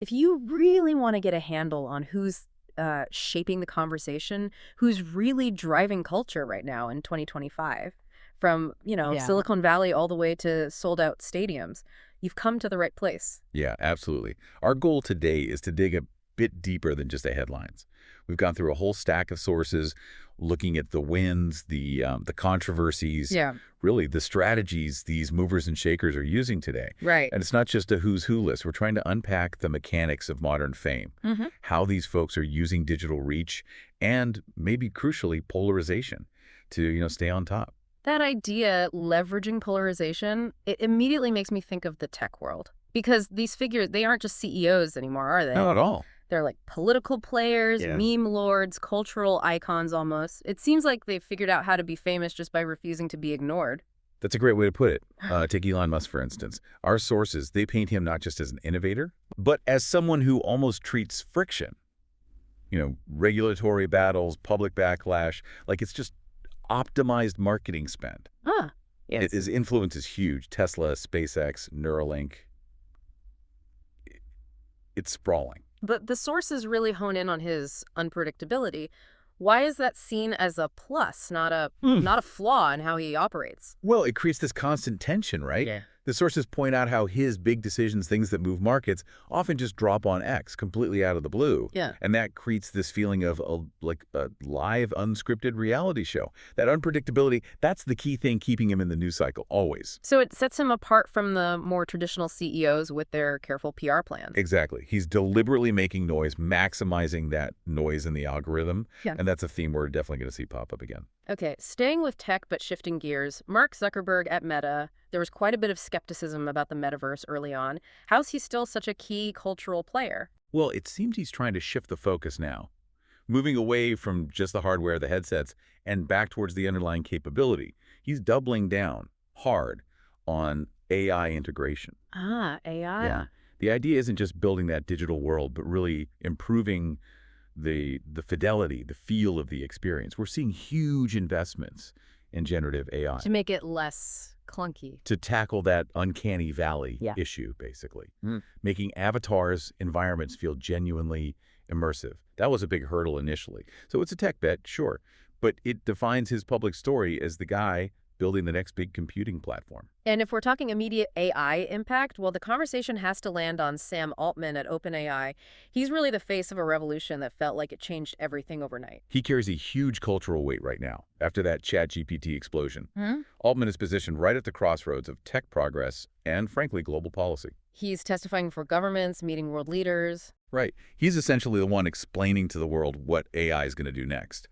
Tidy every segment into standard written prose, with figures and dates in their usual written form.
If you really want to get a handle on who's shaping the conversation, who's really driving culture right now in 2025, from, Yeah. Silicon Valley all the way to sold-out stadiums, you've come to the right place. Yeah, absolutely. Our goal today is to dig a bit deeper than just the headlines. We've gone through a whole stack of sources, looking at the wins, the controversies, Yeah, really the strategies these movers and shakers are using today. right. And it's not just a who's who list. We're trying to unpack the mechanics of modern fame, Hmm. how these folks are using digital reach, and maybe crucially polarization to stay on top. That idea, leveraging polarization, it immediately makes me think of the tech world. Because these figures, they aren't just CEOs anymore, are they? Not at all. They're like political players, Yeah. meme lords, cultural icons almost. It seems like they've figured out how to be famous just by refusing to be ignored. That's a great way to put it. Take Elon Musk, for instance. Our sources, they paint him not just as an innovator, but as someone who almost treats friction. Regulatory battles, public backlash, like it's just optimized marketing spend. Ah, yes. His influence is huge. Tesla, SpaceX, Neuralink. It's sprawling. But the sources really hone in on his unpredictability. Why is that seen as a plus, not a flaw in how he operates? Well, it creates this constant tension, right? Yeah. The sources point out how his big decisions, things that move markets, often just drop on X completely out of the blue. Yeah. And that creates this feeling of a live, unscripted reality show. That unpredictability, that's the key thing keeping him in the news cycle, always. So it sets him apart from the more traditional CEOs with their careful PR plans. Exactly. He's deliberately making noise, maximizing that noise in the algorithm. Yeah. And that's a theme we're definitely going to see pop up again. Okay, staying with tech but shifting gears, Mark Zuckerberg at Meta, there was quite a bit of skepticism about the metaverse early on. How's he still such a key cultural player? Well, it seems he's trying to shift the focus now, moving away from just the hardware, the headsets, and back towards the underlying capability. He's doubling down hard on AI integration. Ah, AI. Yeah. The idea isn't just building that digital world, but really improving the fidelity, the feel of the experience. We're seeing huge investments in generative AI To make it less clunky. to tackle that uncanny valley Yeah. issue, basically. Mm. Making avatars, environments feel genuinely immersive. That was a big hurdle initially. So it's a tech bet, sure, but it defines his public story as the guy building the next big computing platform. And if we're talking immediate AI impact, well, the conversation has to land on Sam Altman at OpenAI. He's really the face of a revolution that felt like it changed everything overnight. He carries a huge cultural weight right now after that ChatGPT explosion. Altman is positioned right at the crossroads of tech progress and, frankly, global policy. He's testifying for governments, meeting world leaders. Right. He's essentially the one explaining to the world what AI is going to do next.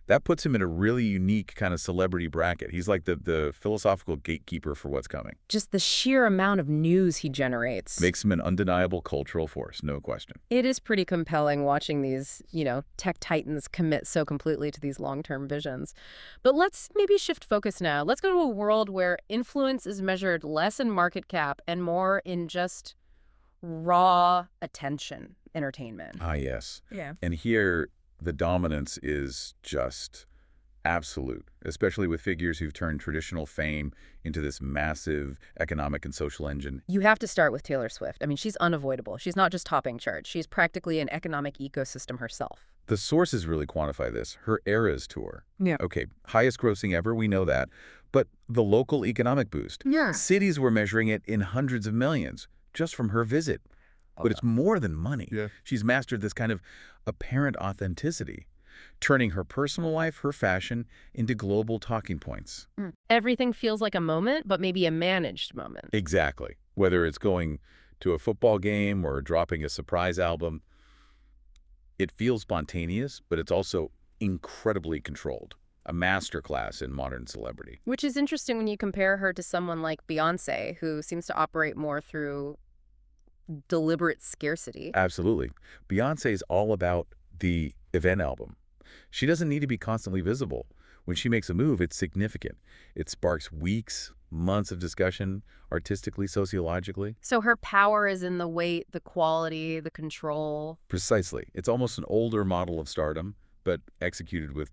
That puts him in a really unique kind of celebrity bracket. He's like the philosophical gatekeeper for what's coming. Just the sheer amount of news he generates. Makes him an undeniable cultural force, no question. It is pretty compelling watching these, tech titans commit so completely to these long-term visions. But let's maybe shift focus now. Let's go to a world where influence is measured less in market cap and more in just raw attention, entertainment. Ah, yes. Yeah. And here, the dominance is just absolute, especially with figures who've turned traditional fame into this massive economic and social engine. You have to start with Taylor Swift. I mean, she's unavoidable. She's not just topping charts. She's practically an economic ecosystem herself. The sources really quantify this. Her Eras tour. Yeah. Okay, highest grossing ever, we know that. But the local economic boost. Yeah. Cities were measuring it in hundreds of millions just from her visit. But it's more than money. Yeah. She's mastered this kind of apparent authenticity, turning her personal life, her fashion, into global talking points. Everything feels like a moment, but maybe a managed moment. Exactly. Whether it's going to a football game or dropping a surprise album, it feels spontaneous, but it's also incredibly controlled. A masterclass in modern celebrity. Which is interesting when you compare her to someone like Beyoncé, who seems to operate more through deliberate scarcity. Absolutely. Beyoncé is all about the event album. She doesn't need to be constantly visible. When she makes a move, it's significant. It sparks weeks, months of discussion, artistically, sociologically. So her power is in the weight, the quality, the control. Precisely. It's almost an older model of stardom, but executed with,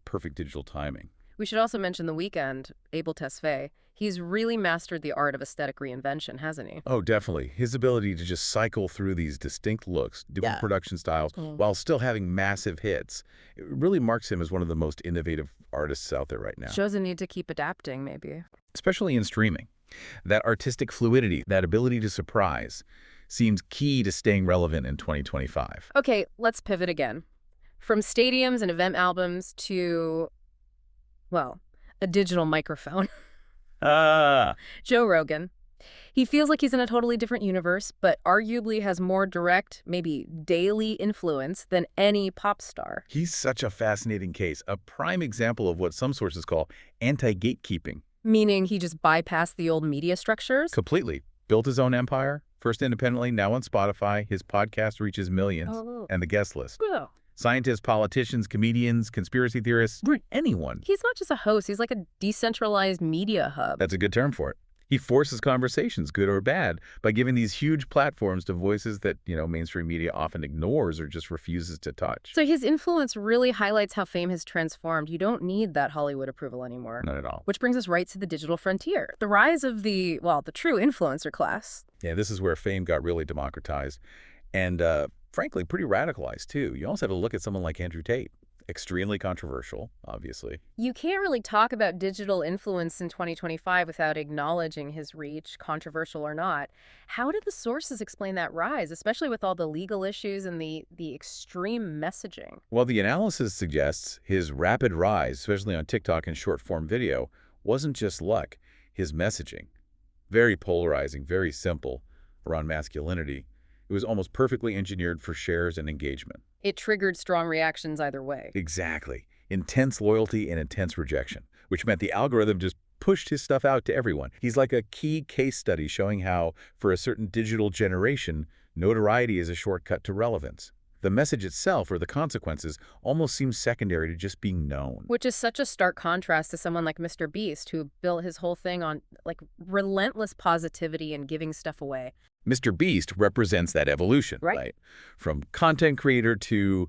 perfect digital timing. We should also mention The Weeknd, Abel Tesfaye. He's really mastered the art of aesthetic reinvention, hasn't he? Oh, definitely. His ability to just cycle through these distinct looks, different Yeah. production styles, while still having massive hits, it really marks him as one of the most innovative artists out there right now. Shows a need to keep adapting, maybe. Especially in streaming. That artistic fluidity, that ability to surprise, seems key to staying relevant in 2025. Okay, let's pivot again. From stadiums and event albums to, well, a digital microphone. Ah, Joe Rogan. He feels like he's in a totally different universe, but arguably has more direct, maybe daily influence than any pop star. he's such a fascinating case, a prime example of what some sources call anti-gatekeeping. Meaning he just bypassed the old media structures? Completely. Built his own empire, first independently, now on Spotify. His podcast reaches millions, Oh. and the guest list. Well, Scientists, politicians, comedians, conspiracy theorists, anyone. he's not just a host, he's like a decentralized media hub. That's a good term for it. He forces conversations, good or bad, by giving these huge platforms to voices that, mainstream media often ignores or just refuses to touch. So his influence really highlights how fame has transformed. You don't need that Hollywood approval anymore. Not at all. Which brings us right to the digital frontier. The rise of the true influencer class. Yeah, this is where fame got really democratized and, frankly, pretty radicalized, too. You also have to look at someone like Andrew Tate. Extremely controversial, obviously. You can't really talk about digital influence in 2025 without acknowledging his reach, controversial or not. How did the sources explain that rise, especially with all the legal issues and the extreme messaging? Well, the analysis suggests his rapid rise, especially on TikTok and short-form video, wasn't just luck. His messaging, very polarizing, very simple around masculinity. It was almost perfectly engineered for shares and engagement. It triggered strong reactions either way. Exactly. Intense loyalty and intense rejection, which meant the algorithm just pushed his stuff out to everyone. He's like a key case study showing how, for a certain digital generation, notoriety is a shortcut to relevance. The message itself, or the consequences, almost seems secondary to just being known. Which is such a stark contrast to someone like Mr. Beast, who built his whole thing on relentless positivity and giving stuff away. Mr. Beast represents that evolution, Right. From content creator to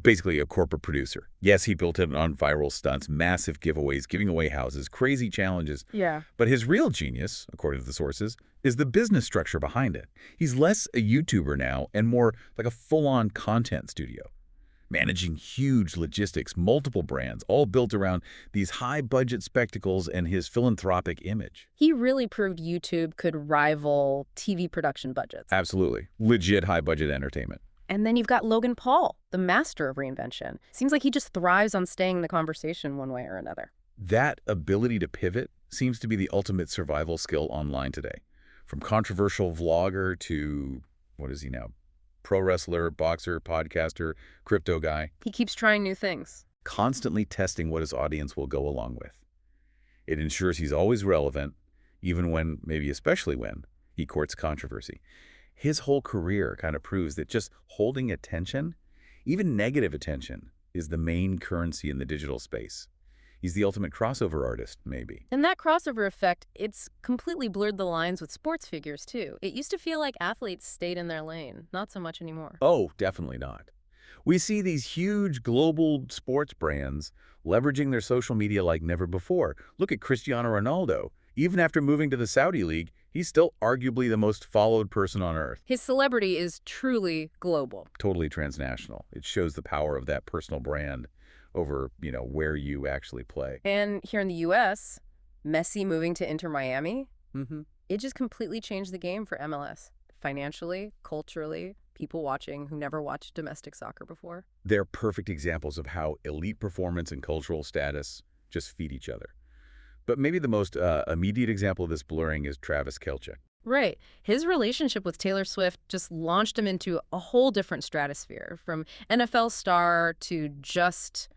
basically a corporate producer. Yes, he built it on viral stunts, massive giveaways, giving away houses, crazy challenges. Yeah. But his real genius, according to the sources, is the business structure behind it. He's less a YouTuber now and more like a full-on content studio, managing huge logistics, multiple brands, all built around these high-budget spectacles and his philanthropic image. He really proved YouTube could rival TV production budgets. Absolutely. Legit high-budget entertainment. And then you've got Logan Paul, the master of reinvention. Seems like he just thrives on staying in the conversation one way or another. That ability to pivot seems to be the ultimate survival skill online today. From controversial vlogger to, what is he now? Pro wrestler, boxer, podcaster, crypto guy. He keeps trying new things. Constantly testing what his audience will go along with. It ensures he's always relevant, even when, maybe especially when, he courts controversy. His whole career kind of proves that just holding attention, even negative attention, is the main currency in the digital space. He's the ultimate crossover artist, maybe. And that crossover effect, it's completely blurred the lines with sports figures, too. It used to feel like athletes stayed in their lane. Not so much anymore. Oh, definitely not. We see these huge global sports brands leveraging their social media like never before. Look at Cristiano Ronaldo. Even after moving to the Saudi League, he's still arguably the most followed person on earth. His celebrity is truly global. Totally transnational. It shows the power of that personal brand over, where you actually play. And here in the U.S., Messi moving to Inter Miami, Mm-hmm. it just completely changed the game for MLS. Financially, culturally, people watching who never watched domestic soccer before. They're perfect examples of how elite performance and cultural status just feed each other. But maybe the most immediate example of this blurring is Travis Kelce. Right. His relationship with Taylor Swift just launched him into a whole different stratosphere, from NFL star to just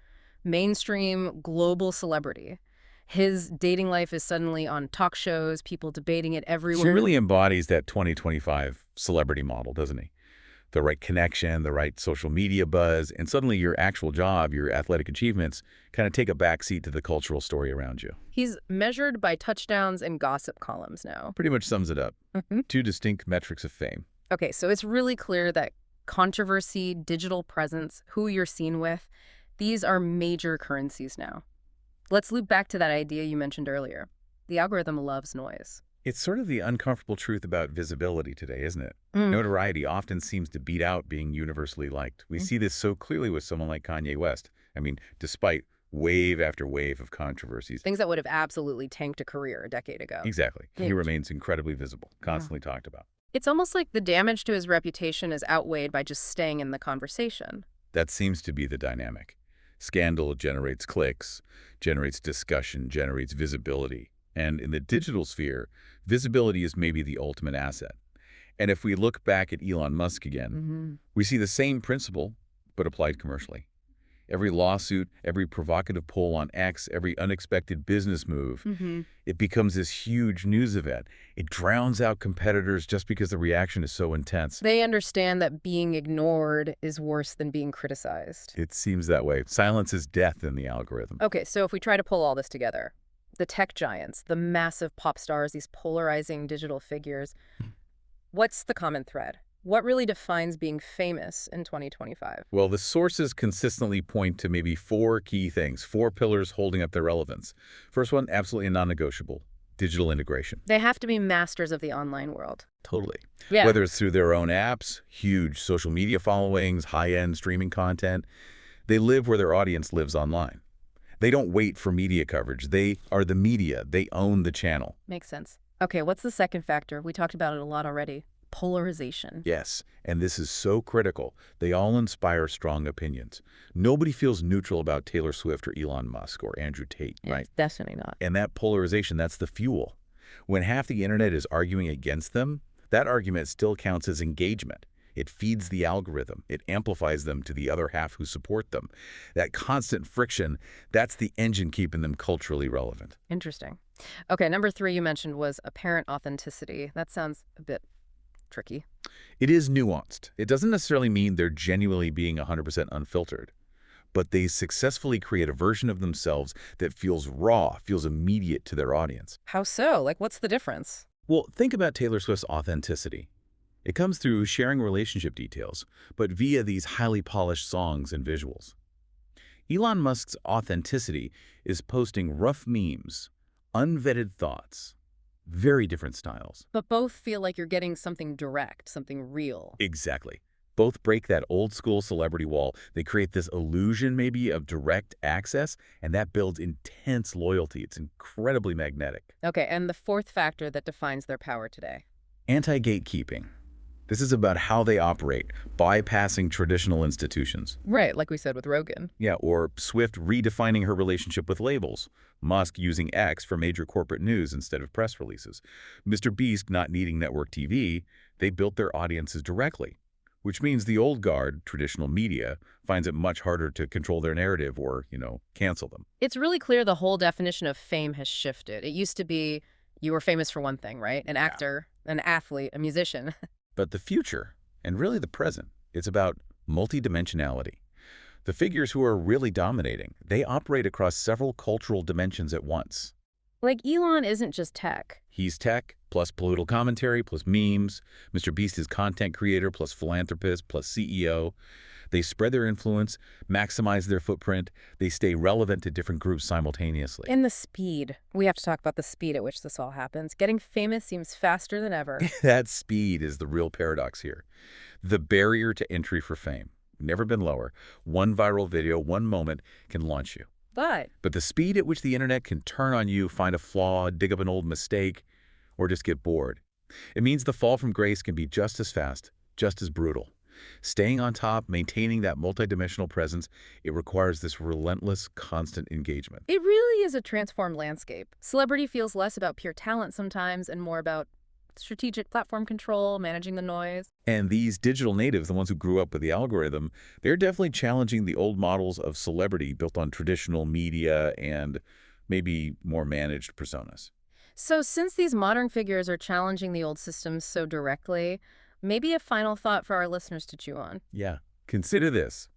mainstream global celebrity. His dating life is suddenly on talk shows, people debating it everywhere. He really embodies that 2025 celebrity model, doesn't he? The right connection, the right social media buzz, and suddenly your actual job, your athletic achievements, kind of take a backseat to the cultural story around you. He's measured by touchdowns and gossip columns now. Pretty much sums it up. Mm-hmm. Two distinct metrics of fame. Okay, so it's really clear that controversy, digital presence, who you're seen with, these are major currencies now. Let's loop back to that idea you mentioned earlier. The algorithm loves noise. It's sort of the uncomfortable truth about visibility today, isn't it? Mm. Notoriety often seems to beat out being universally liked. We see this so clearly with someone like Kanye West. I mean, despite wave after wave of controversies. Things that would have absolutely tanked a career a decade ago. Exactly. He Huge. remains incredibly visible, Yeah. constantly talked about. It's almost like the damage to his reputation is outweighed by just staying in the conversation. That seems to be the dynamic. Scandal generates clicks, generates discussion, generates visibility. And in the digital sphere, visibility is maybe the ultimate asset. And if we look back at Elon Musk again, we see the same principle, but applied commercially. Every lawsuit, every provocative poll on X, every unexpected business move, it becomes this huge news event. It drowns out competitors just because the reaction is so intense. They understand that being ignored is worse than being criticized. It seems that way. Silence is death in the algorithm. Okay, so if we try to pull all this together, the tech giants, the massive pop stars, these polarizing digital figures, what's the common thread? What really defines being famous in 2025? Well, the sources consistently point to maybe four key things, four pillars holding up their relevance. First one, absolutely non-negotiable, digital integration. They have to be masters of the online world. Totally. Yeah. Whether it's through their own apps, huge social media followings, high-end streaming content, they live where their audience lives online. They don't wait for media coverage. They are the media. They own the channel. Makes sense. Okay, what's the second factor? We talked about it a lot already. Polarization. Yes, and this is so critical. They all inspire strong opinions. Nobody feels neutral about Taylor Swift or Elon Musk or Andrew Tate, Yeah, right? definitely not. And that polarization, that's the fuel. When half the internet is arguing against them, that argument still counts as engagement. It feeds the algorithm. It amplifies them to the other half who support them. That constant friction, that's the engine keeping them culturally relevant. Interesting. Okay, number 3 you mentioned was apparent authenticity. That sounds a bit tricky. It is nuanced. It doesn't necessarily mean they're genuinely being 100% unfiltered, but they successfully create a version of themselves that feels raw, feels immediate to their audience. How so? Like, what's the difference? Well, think about Taylor Swift's authenticity. It comes through sharing relationship details, but via these highly polished songs and visuals. Elon Musk's authenticity is posting rough memes, unvetted thoughts, very different styles. But both feel like you're getting something direct, something real. Exactly. Both break that old-school celebrity wall. They create this illusion, maybe, of direct access, and that builds intense loyalty. It's incredibly magnetic. Okay, and the fourth factor that defines their power today. Anti-gatekeeping. This is about how they operate, bypassing traditional institutions. Right, like we said with Rogan. Yeah, or Swift redefining her relationship with labels. Musk using X for major corporate news instead of press releases. Mr. Beast not needing network TV, they built their audiences directly, which means the old guard, traditional media, finds it much harder to control their narrative or, cancel them. It's really clear the whole definition of fame has shifted. It used to be you were famous for one thing, right? An actor, an athlete, a musician. But the future, and really the present, it's about multidimensionality. The figures who are really dominating, they operate across several cultural dimensions at once. Like Elon isn't just tech. He's tech, plus political commentary, plus memes. Mr. Beast is content creator, plus philanthropist, plus CEO. They spread their influence, maximize their footprint. They stay relevant to different groups simultaneously. And the speed. We have to talk about the speed at which this all happens. Getting famous seems faster than ever. That speed is the real paradox here. The barrier to entry for fame, never been lower. One viral video, one moment can launch you. But But the speed at which the internet can turn on you, find a flaw, dig up an old mistake, or just get bored. It means the fall from grace can be just as fast, just as brutal. Staying on top, maintaining that multidimensional presence, it requires this relentless, constant engagement. it really is a transformed landscape. Celebrity feels less about pure talent sometimes and more about strategic platform control, managing the noise. And these digital natives, the ones who grew up with the algorithm, they're definitely challenging the old models of celebrity built on traditional media and maybe more managed personas. So since these modern figures are challenging the old systems so directly, maybe a final thought for our listeners to chew on. Yeah. Consider this.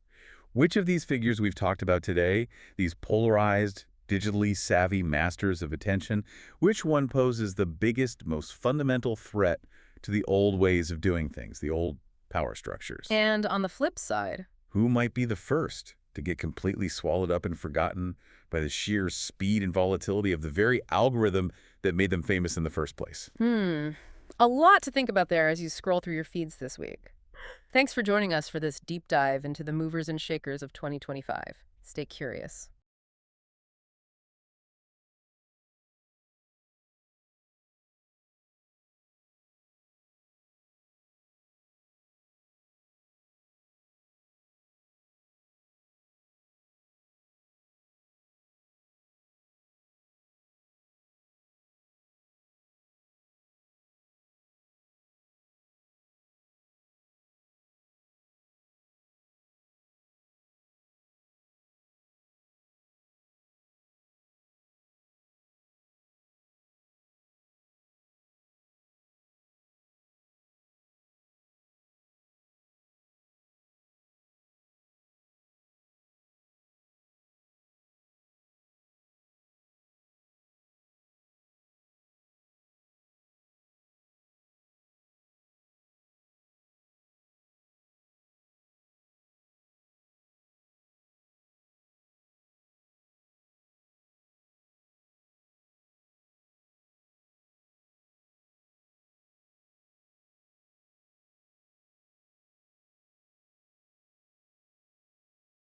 Which of these figures we've talked about today, these polarized, digitally savvy masters of attention, which one poses the biggest, most fundamental threat to the old ways of doing things, the old power structures? And on the flip side, Who might be the first to get completely swallowed up and forgotten by the sheer speed and volatility of the very algorithm that made them famous in the first place. A lot to think about there as you scroll through your feeds this week. Thanks for joining us for this deep dive into the movers and shakers of 2025. Stay curious.